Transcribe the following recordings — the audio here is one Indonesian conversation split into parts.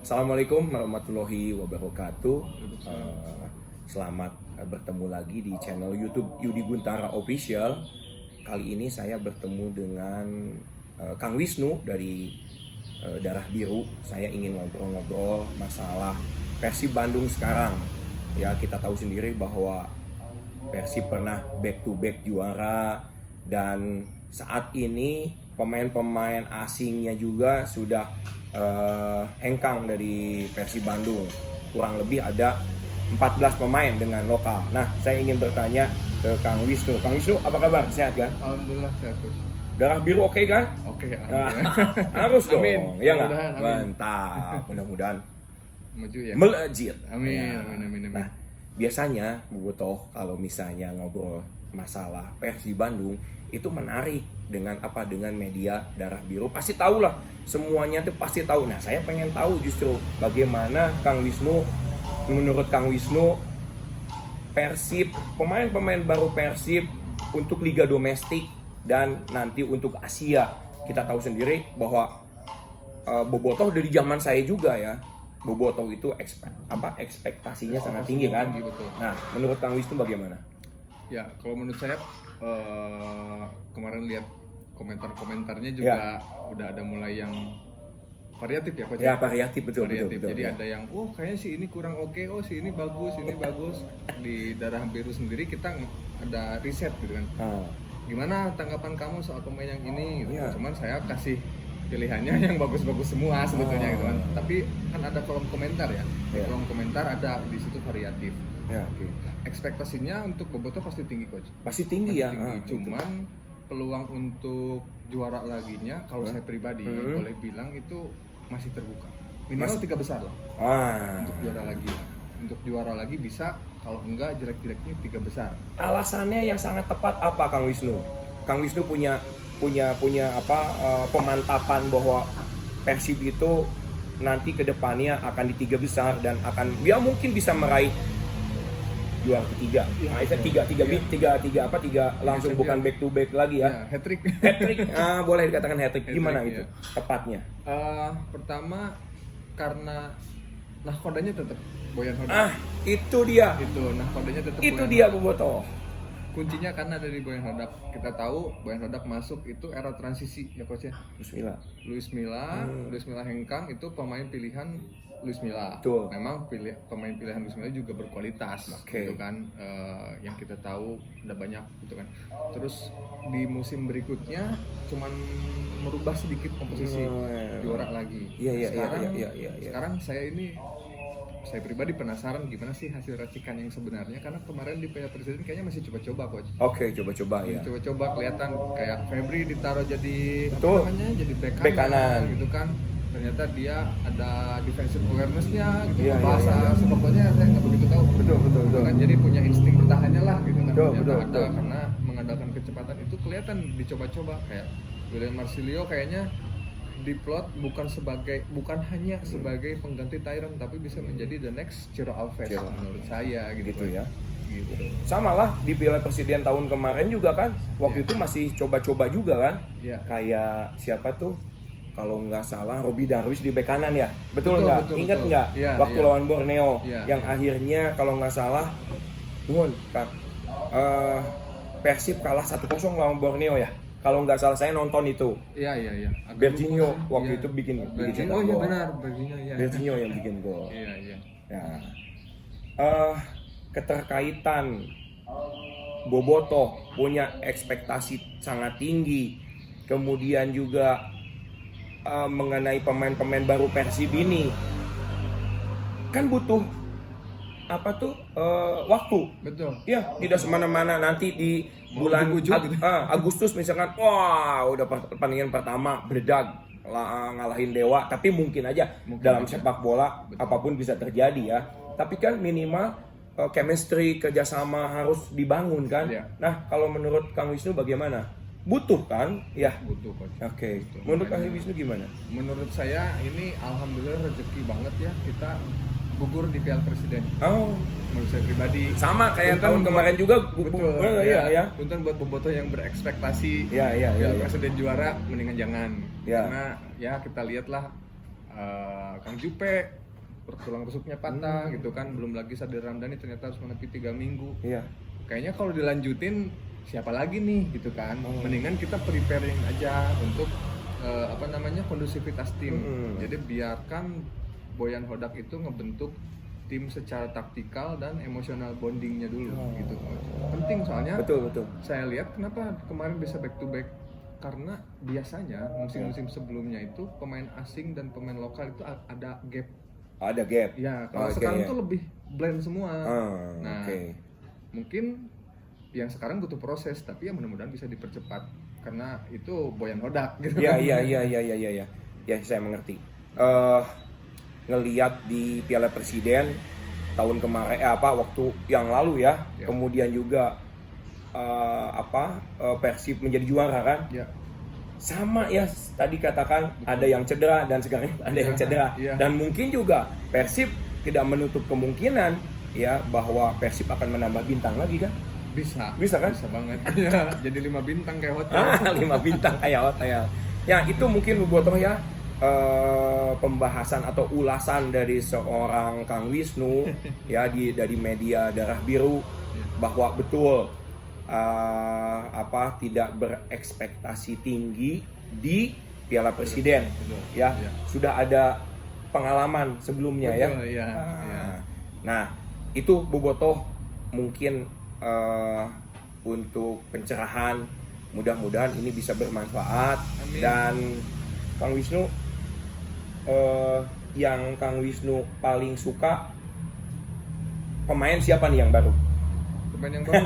Assalamualaikum warahmatullahi wabarakatuh. Selamat bertemu lagi di channel YouTube Yudi Guntara Official. Kali ini saya bertemu dengan Kang Wisnu dari Darah Biru. Saya ingin ngobrol-ngobrol masalah Persib Bandung sekarang. Ya, kita tahu sendiri bahwa Persib pernah back to back juara, dan saat ini pemain-pemain asingnya juga sudah hengkang dari Persib Bandung. Kurang lebih ada 14 pemain dengan lokal. Nah, saya ingin bertanya ke Kang Wisnu. Kang Wisnu, apa kabar? Sehat kan? Alhamdulillah sehat. Darah Biru oke kan? Oke, Nah, alhamdulillah. harus dong. Amin. Ya nggak? Mudah-mudahan, amin. Mantap. Mudah-mudahan Maju ya. melejit. Amin, Ya. amin. Nah, biasanya Bu Toh kalau misalnya ngobrol masalah Persib Bandung itu menarik dengan apa, dengan media Darah Biru pasti tahu lah, semuanya tuh pasti tahu. Nah, saya pengen tahu justru bagaimana Kang Wisnu, menurut Kang Wisnu, Persib, pemain-pemain baru Persib untuk liga domestik dan nanti untuk Asia. Kita tahu sendiri bahwa Bobotoh dari zaman saya juga ya. Bobotoh itu ekspektasinya sangat tinggi kan? Tinggi, betul. Nah, menurut Kang Wisnu bagaimana? Ya, kalau menurut saya kemarin lihat komentar-komentarnya juga udah ada mulai yang variatif ya, Coach. Ya, variatif, betul. Jadi Ya. ada yang kayaknya si ini kurang oke, si ini bagus, Di Darah Biru sendiri kita ada riset gitu kan. Gimana tanggapan kamu soal pemain yang ini gitu. Iya. Cuman saya kasih pilihannya yang bagus-bagus semua sebetulnya gitu kan. Tapi kan ada kolom komentar ya. Di Iya. kolom komentar ada di situ variatif. Ya, oke. Ekspektasinya untuk Bobotoh pasti tinggi, Coach. Pasti tinggi ya. Tinggi. Cuman peluang untuk juara laginya kalau saya pribadi boleh bilang itu masih terbuka. Minimal 3 besar lah untuk juara lagi. Untuk juara lagi bisa, kalau enggak jelek-jeleknya 3 besar. Alasannya yang sangat tepat apa, Kang Wisnu? Kang Wisnu punya pemantapan bahwa Persib itu nanti kedepannya akan di 3 besar dan akan mungkin bisa meraih juara ketiga. Nah, itu tiga langsung, bukan back to back lagi ya. Hat-trick. Hat-trick, boleh dikatakan hat-trick. Gimana Hat-trick, itu tepatnya? Pertama karena nahkodanya tetap Boyan Hodak. Itu dia. Nahkodanya tetap Itu Boyan dia Hodak. Bobotoh. Kuncinya karena dari Boyan Hodak. Kita tahu Boyan Hodak masuk itu era transisi ya, Coach ya. Bismillah. Luis Milla hengkang, itu pemain pilihan Luis Milla. Betul. Memang pemain pilihan Luis Milla juga berkualitas, gitu kan. Yang kita tahu ada banyak gitu kan. Terus di musim berikutnya cuman merubah sedikit komposisi, juara lagi. Iya. Sekarang saya pribadi penasaran gimana sih hasil racikan yang sebenarnya, karena kemarin di Piala Presiden kayaknya masih coba-coba, Coach. Oke, coba-coba ya. Coba-coba kelihatan kayak Febri ditaruh jadi Betul. jadi back Back kanan. gitu kan. Ternyata dia ada defensive awareness-nya gitu. Iya, Bahasa iya. sepak bolanya saya nggak begitu tahu. Betul. Kan jadi punya insting bertahannya lah gitu kan. Betul, Ternyata betul. karena mengandalkan kecepatan itu kelihatan dicoba-coba, kayak William Marsilio kayaknya diplot bukan hanya sebagai pengganti Tyron, tapi bisa menjadi the next Ciro Alves menurut saya gitu ya. Gitu. Sama lah di Piala Presiden tahun kemarin juga kan, waktu itu masih coba-coba juga kan. Iya. Kayak siapa tuh, kalau nggak salah Robi Darwis di bek kanan ya, betul nggak? Ingat nggak? Iya, Waktu iya. lawan Borneo, Iya, yang akhirnya kalau nggak salah, Persib kalah 1-0 lawan Borneo ya. Kalau nggak salah saya nonton itu. Iya. Berginho waktu itu bikin Berginho, cetak gol. benar, Berginho ya. Berginho yang bikin gol. Iya. Nah, keterkaitan Bobotoh punya ekspektasi sangat tinggi, kemudian juga mengenai pemain-pemain baru Persib ini kan butuh waktu. Betul. Ya, tidak semana-mana nanti di bulan Agustus misalkan, udah pertandingan pertama beredag ngalahin Dewa, tapi mungkin aja dalam sepak bola apapun bisa terjadi ya. Tapi kan minimal chemistry, kerjasama harus dibangun kan. Ya. Nah, kalau menurut Kang Wisnu bagaimana? Butuh kan? Ya. Butuh, Coach. Oke. Betul. Menurut Kang Wisnu gimana? Menurut saya ini alhamdulillah rezeki banget ya kita gugur di Piala Presiden. Menurut saya pribadi. Sama kayak Punten tahun kemarin juga. Betul. Iya. Punten buat Bobotoh yang berekspektasi Iya. Piala Presiden juara, mendingan jangan. Ya. Karena ya kita lihatlah Kang Jupe tulang rusuknya patah gitu kan, belum lagi Sadil Ramdhani ternyata harus menepi 3 minggu. Iya. Kayaknya kalau dilanjutin siapa lagi nih gitu kan. Mendingan kita preparing aja untuk kondusivitas tim. Jadi biarkan Boyan Hodak itu ngebentuk tim secara taktikal dan emosional bondingnya dulu gitu. Penting soalnya. Betul. Saya lihat kenapa kemarin bisa back to back, karena biasanya musim-musim sebelumnya itu pemain asing dan pemain lokal itu ada gap. Ada gap. Ya, kalau sekarang tuh lebih blend semua. Nah, mungkin yang sekarang butuh proses, tapi ya mudah-mudahan bisa dipercepat karena itu Boyan Hodak gitu. Iya. Ya, saya mengerti. Ngelihat di Piala Presiden tahun kemarin waktu yang lalu ya. Kemudian juga Persib menjadi juara kan? Ya. Sama ya, tadi katakan ada yang cedera dan sekarang ada yang cedera. Dan mungkin juga Persib tidak menutup kemungkinan ya bahwa Persib akan menambah bintang lagi kan? Bisa kan? Bisa banget. Ya, jadi 5 bintang kayak hotel. 5 bintang kayak hotel. Ya, itu mungkin Bobotoh ya pembahasan atau ulasan dari seorang Kang Wisnu ya dari media Darah Biru bahwa betul tidak berekspektasi tinggi di Piala Presiden. Ya. Sudah ada pengalaman sebelumnya. Ya. Nah, itu Bobotoh mungkin untuk pencerahan, mudah-mudahan ini bisa bermanfaat. Amin. Dan Kang Wisnu, yang Kang Wisnu paling suka pemain siapa nih yang baru? Pemain yang baru.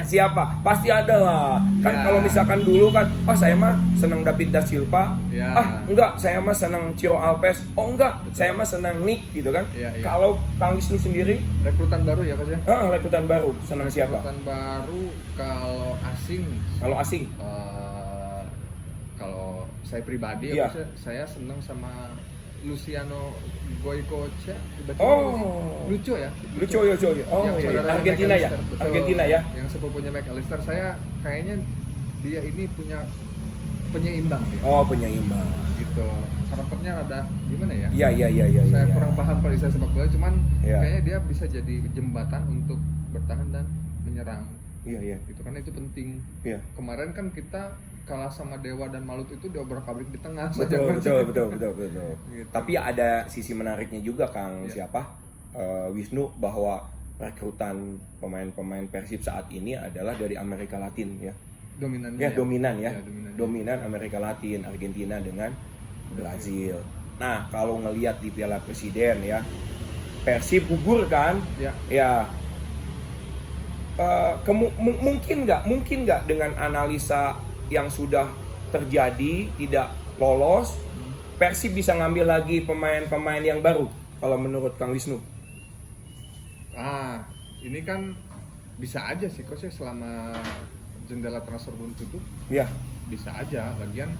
Siapa? Pasti ada lah. Kan kalau misalkan dulu kan, saya mah senang David da Silva. Enggak, saya mah senang Ciro Alves. Enggak, saya mah senang Nick gitu kan. Kalau Kang Wisnu sendiri, rekrutan baru ya Coach ya? Rekrutan baru, senang siapa? Rekrutan baru kalau asing. Kalau saya pribadi saya senang sama Luciano Goicoechea. Lucu ya. Argentina ya. Argentina ya. Yang sepupunya McAllister, saya kayaknya dia ini punya penyeimbang ya. Penyeimbang. Gitu. Karakternya ada gimana ya? Iya. Saya kurang paham kalau saya sepak bola, cuman kayaknya dia bisa jadi jembatan untuk bertahan dan menyerang. Iya. Gitu kan, itu penting. Iya. Kemarin kan kita kalah sama Dewa dan Malut itu diobrak-abrik di tengah. Betul. Gitu. Tapi ada sisi menariknya juga Kang Wisnu, bahwa rekrutan pemain-pemain Persib saat ini adalah dari Amerika Latin ya. Dominan Amerika Latin, Argentina dengan Brazil. Nah, kalau ngelihat di Piala Presiden ya, Persib gugur kan? Ya. Mungkin nggak dengan analisa yang sudah terjadi tidak lolos, Persib bisa ngambil lagi pemain-pemain yang baru kalau menurut Kang Wisnu? Ini kan bisa aja sih Coach ya, selama jendela transfer belum tutup. Ya. Bisa aja. Lagian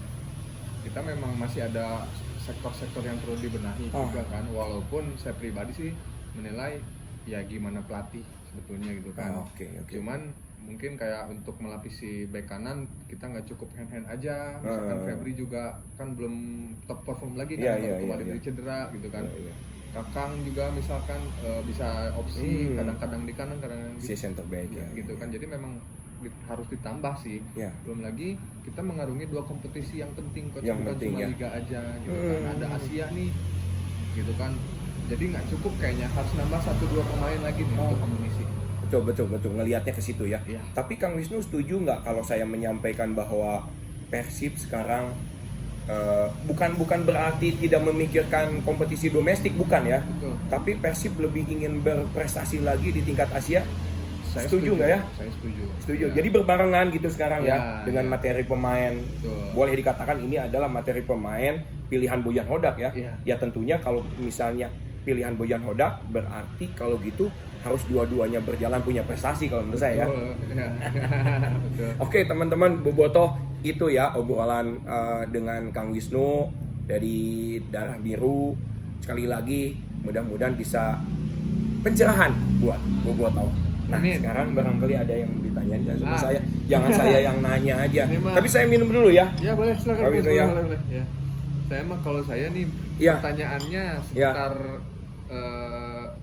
kita memang masih ada sektor-sektor yang perlu dibenahi juga kan. Walaupun saya pribadi sih menilai ya gimana pelatih sebetulnya gitu kan. Cuman mungkin kayak untuk melapisi bek kanan kita nggak cukup hand aja. Misalkan Febri juga kan belum top perform lagi kan, kembali dari cedera gitu kan. Kakang juga misalkan bisa opsi kadang-kadang di kanan, kadang-kadang di center back gitu kan. Jadi memang harus ditambah sih. Belum lagi kita mengarungi 2 kompetisi yang penting, bukan cuma liga aja gitu kan. Ada Asia nih gitu kan. Jadi nggak cukup kayaknya, harus nambah 1-2 pemain lagi nih untuk amunisi. Betul ngelihatnya ke situ ya. Tapi Kang Wisnu setuju nggak kalau saya menyampaikan bahwa Persib sekarang bukan berarti tidak memikirkan kompetisi domestik, bukan ya? Betul. Tapi Persib lebih ingin berprestasi lagi di tingkat Asia. Saya setuju nggak ya? Saya setuju. Jadi berbarengan gitu sekarang ya dengan materi pemain. Betul. Boleh dikatakan ini adalah materi pemain pilihan Boyan Hodak ya. Ya tentunya kalau misalnya pilihan Boyan Hodak, berarti kalau gitu harus dua-duanya berjalan punya prestasi kalau menurut saya ya. Betul. Oke teman-teman, Bobotoh itu ya obrolan dengan Kang Wisnu dari Darah Biru. Sekali lagi mudah-mudahan bisa pencerahan buat Bobotoh. Nah, sekarang barangkali ada yang ditanyain sama saya. Jangan saya yang nanya aja. Tapi saya minum dulu ya. Ya boleh, silakan. Boleh. Saya mah kalau saya nih Ya. pertanyaannya seputar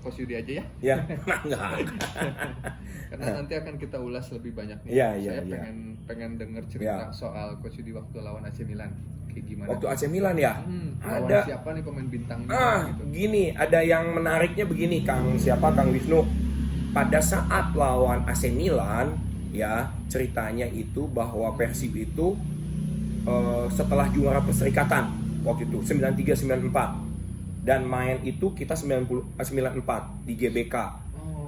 Coach Yudi aja ya. Ya, enggak. Karena nanti akan kita ulas lebih banyak nih. Iya, Saya iya. pengen denger cerita Ya. soal Coach Yudi waktu lawan AC Milan. Kayak gimana? Waktu AC Milan ya, lawan ada siapa nih pemain bintangnya gitu. gini, ada yang menariknya begini, Kang Wisnu. Pada saat lawan AC Milan, ya ceritanya itu bahwa Persib itu setelah juara Perserikatan waktu itu 93-94 dan main itu kita 94 di GBK.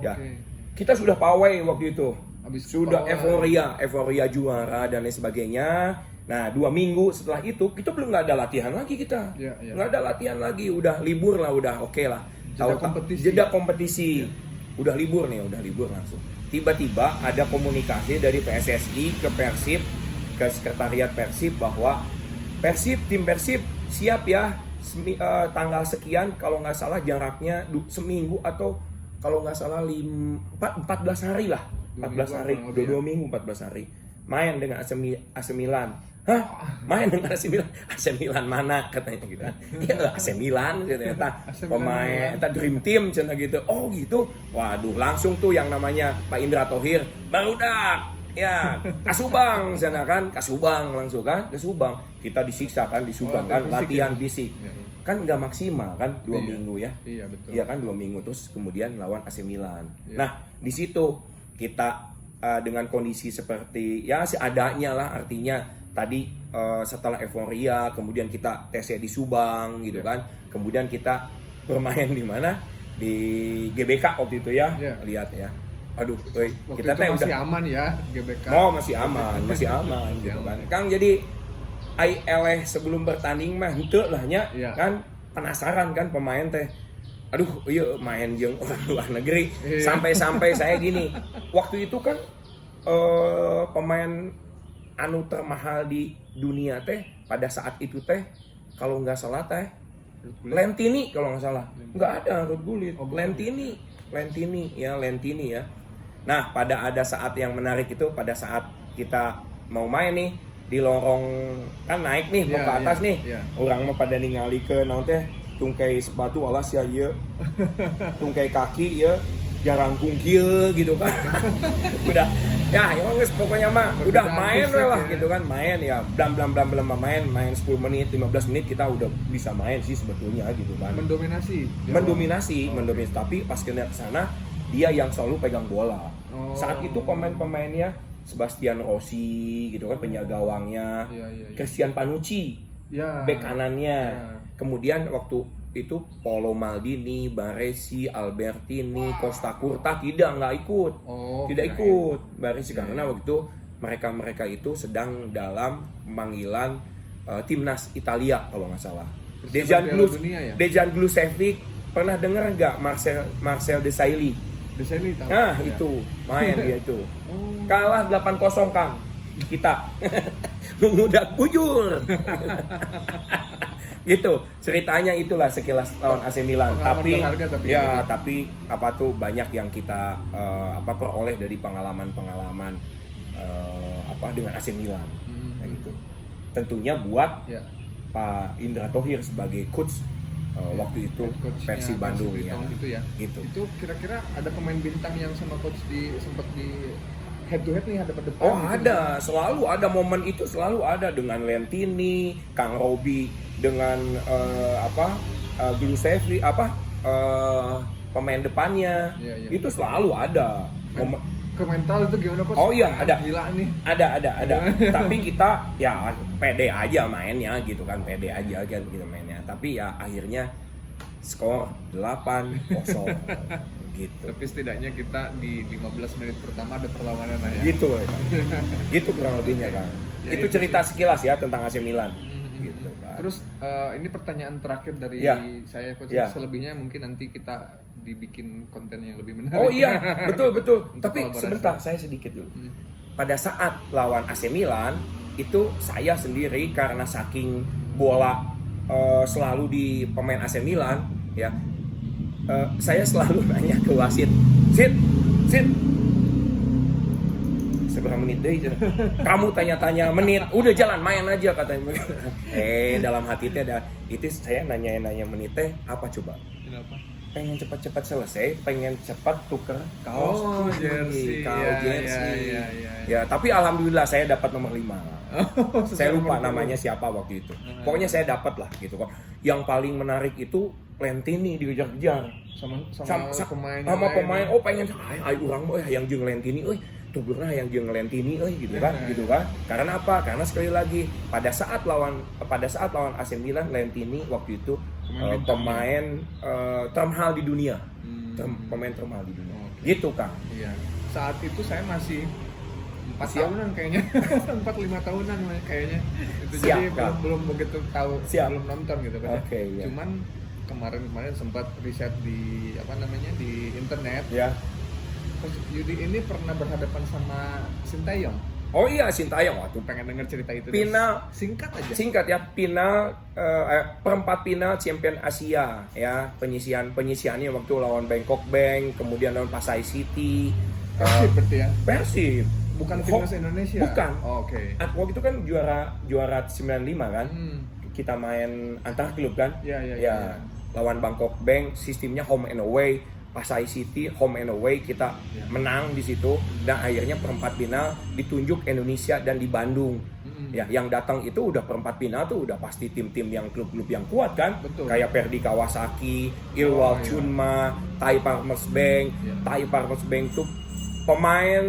Ya. Oke. Kita sudah pawai waktu itu. Habis Sudah pawai. euforia juara dan lain sebagainya. Nah, 2 minggu setelah itu kita belum nggak ada latihan lagi kita. Ya, ya. Nggak ada latihan lagi, udah libur lah, udah oke lah. Jeda kompetisi. Kompetisi. Udah libur langsung. Tiba-tiba ada komunikasi dari PSSI ke Persib, ke sekretariat Persib bahwa tim Persib siap ya tanggal sekian, kalau nggak salah jaraknya seminggu atau kalau nggak salah 14 hari lah, 14 hari, 2 minggu 14 hari main dengan AC Milan. Hah? Main dengan AC Milan mana katanya gitu kan. Ya AC Milan ternyata pemain eta dream team cenah gitu. Oh gitu. Waduh, langsung tuh yang namanya Pak Indra Thohir, barudak. Ya, Kasubang sana kan, Kasubang langsung kan, Kasubang. Kita disiksa kan di Subang kan, latihan fisik. Kan nggak maksimal kan 2 minggu ya. Iya betul. Iya kan 2 minggu terus kemudian lawan AC Milan. Iya. Nah, di situ kita dengan kondisi seperti ya seadanya lah, artinya tadi setelah euforia kemudian kita tesnya di Subang gitu kan. Kemudian kita bermain di mana? Di GBK waktu itu ya. Lihat ya. Aduh, kita teh udah masih aman ya GBK. Oh, masih aman gitu kan. Kang jadi eleh sebelum bertanding mah henteu lah nya kan, penasaran kan pemain teh. Aduh, iya main jeung orang luar negeri. Sampai-sampai saya gini. Waktu itu kan pemain anu termahal di dunia teh pada saat itu teh kalau nggak salah teh Lentini kalau nggak salah. Nggak ada Ruud Gullit. Lentini ya. Nah, pada saat yang menarik itu pada saat kita mau main nih di lorong kan naik nih mau ke atas nih. Orang mah pada ningali ke naon teh tungkai sepatu alas ya ieu. Tungkai kaki ya jarangkung kieu gitu kan. Udah ya geus pokoknya mah udah main lah gitu kan, main ya blam main 10 menit 15 menit kita udah bisa main sih sebetulnya gitu kan. Mendominasi tapi pas kena sana dia yang selalu pegang bola. Saat itu pemain-pemainnya Sebastian Rossi gitu kan, penjaga gawangnya. Christian Panucci, bek kanannya. Kemudian waktu itu Paolo Maldini, Baresi, Albertini, Costa Curta nggak ikut. Ikut Baresi karena waktu itu mereka itu sedang dalam pemanggilan timnas Italia kalau nggak salah. Dejan Glusevic, pernah dengar nggak Marcel Desailly? Nah itu main dia itu kalah 8-0 Kang kita mengudak bujur gitu ceritanya. Itulah sekilas lawan AC Milan. Tapi apa tuh banyak yang kita peroleh dari pengalaman dengan AC Milan gitu. Tentunya buat Pak Indra Thohir sebagai coach waktu itu Persib Bandung ya. Gitu. Itu kira-kira ada pemain bintang yang sama coach sempat di head to head nih ada depan. Oh ada, selalu ada momen itu, selalu ada dengan Lentini, Kang Robi dengan Glusevic pemain depannya. Itu selalu ada. Ke mental itu gimana coach? Oh iya ada. Gila nih. Ada. Tapi kita ya pede aja mainnya gitu kan, pede aja kan gitu mainnya. Tapi ya akhirnya skor 8-0 gitu. Tapi setidaknya kita di 15 menit pertama ada perlawanan lah ya. Gitu kurang lebihnya kan. Itu cerita sekilas ya tentang AC Milan. Gitu kan. Terus ini pertanyaan terakhir dari saya coach. Selebihnya mungkin nanti kita dibikin konten yang lebih menarik. Oh iya, betul. Tapi sebentar saya sedikit dulu. Pada saat lawan AC Milan itu saya sendiri karena saking bola selalu di pemain AC Milan ya, saya selalu nanya ke wasit, Sit, seberapa menit deh kamu tanya-tanya menit udah jalan main aja katanya. Dalam hati teh ada itu saya nanya menit teh apa coba, Kenapa? pengen cepat-cepat selesai, pengen cepat tuker kaos jersey. jersey. Ya. Ya, tapi alhamdulillah saya dapat nomor 5. Saya lupa nomor namanya siapa waktu itu. Pokoknya saya dapat lah gitu kok. Yang paling menarik itu Lentini dikejar-kejar sama pemain. Oh pengen ay urang boy yang jeung Lentini euy. Tuh pernah yang jeung Lentini euy gitu kan. Karena apa? Karena sekali lagi pada saat lawan AC Milan, Lentini waktu itu pemain termahal di dunia. Pemain termahal di dunia. Gitu, Kang. Iya. Saat itu saya masih 4 tahunan kayaknya. 4-5 tahunan kayaknya. Itu Siap, jadi belum begitu tahu, Siap. belum nonton gitu kan. Oke, iya. Cuman kemarin sempat riset di di internet. Ya. Coach Yudi ini pernah berhadapan sama Sintayong. Oh iya, Sintayong waktu Pengen denger cerita itu. final Singkat aja. singkat ya, final perempat final Champion Asia ya, penyisiannya waktu lawan Bangkok Bank, kemudian lawan Pasai City. Persib berarti ya? Persib. Bukan timnas Indonesia. Bukan. Oh, oke. Waktu itu kan juara 95 kan. Kita main antar klub kan. Ya. Lawan Bangkok Bank, sistemnya home and away. Pasai City home and away, kita menang di situ dan akhirnya perempat final ditunjuk Indonesia dan di Bandung. Ya, yang datang itu udah perempat final tuh udah pasti tim-tim yang klub-klub yang kuat kan. Betul. Kayak Perdi Kawasaki, Ilwal Chunma, Thai Farmers Bank. Thai Farmers Bank tuh pemain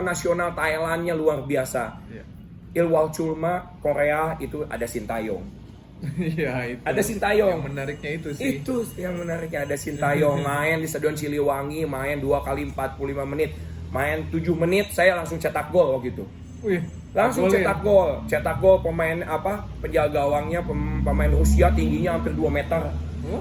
nasional Thailandnya luar biasa. Ilwal Chunma Korea itu ada Sintayong. Iya, itu. Ada Sintayong. Yang menariknya itu sih. Itu yang menariknya, ada Sintayong main di Stadion Siliwangi, main 2 kali 45 menit. Main 7 menit saya langsung cetak gol waktu itu. Wih, Langsung cetak gol pemain penjaga gawangnya pemain Rusia tingginya hampir 2 meter.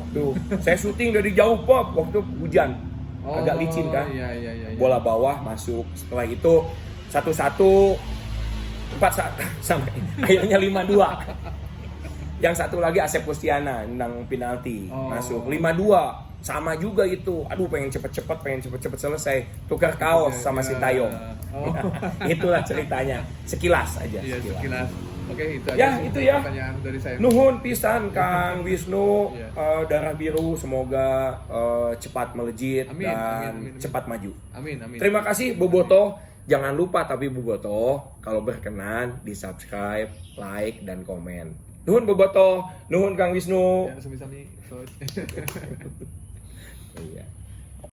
Tuh, saya syuting dari jauh Pop waktu hujan. Agak licin kan. Iya. Bola bawah masuk. Setelah itu 1-1 4-1 sampai akhirnya 5-2. Yang satu lagi Asep Kustiana nendang penalti masuk 5-2, sama juga itu. Aduh, pengen cepet-cepet selesai, tukar kaos sama Sintayong. Itulah ceritanya, sekilas aja. Iya, sekilas. Oke, itu Ya, aja itu ya. pertanyaan dari saya. Nuhun pisan Kang Wisnu, darah biru semoga cepat melejit dan cepat maju. Amin. Terima kasih Bobotoh. Jangan lupa tapi Bobotoh kalau berkenan di subscribe, like dan komen. Nuhun Bobotoh, nuhun Kang Wisnu. Ya, sami-sami, Coach. Iya.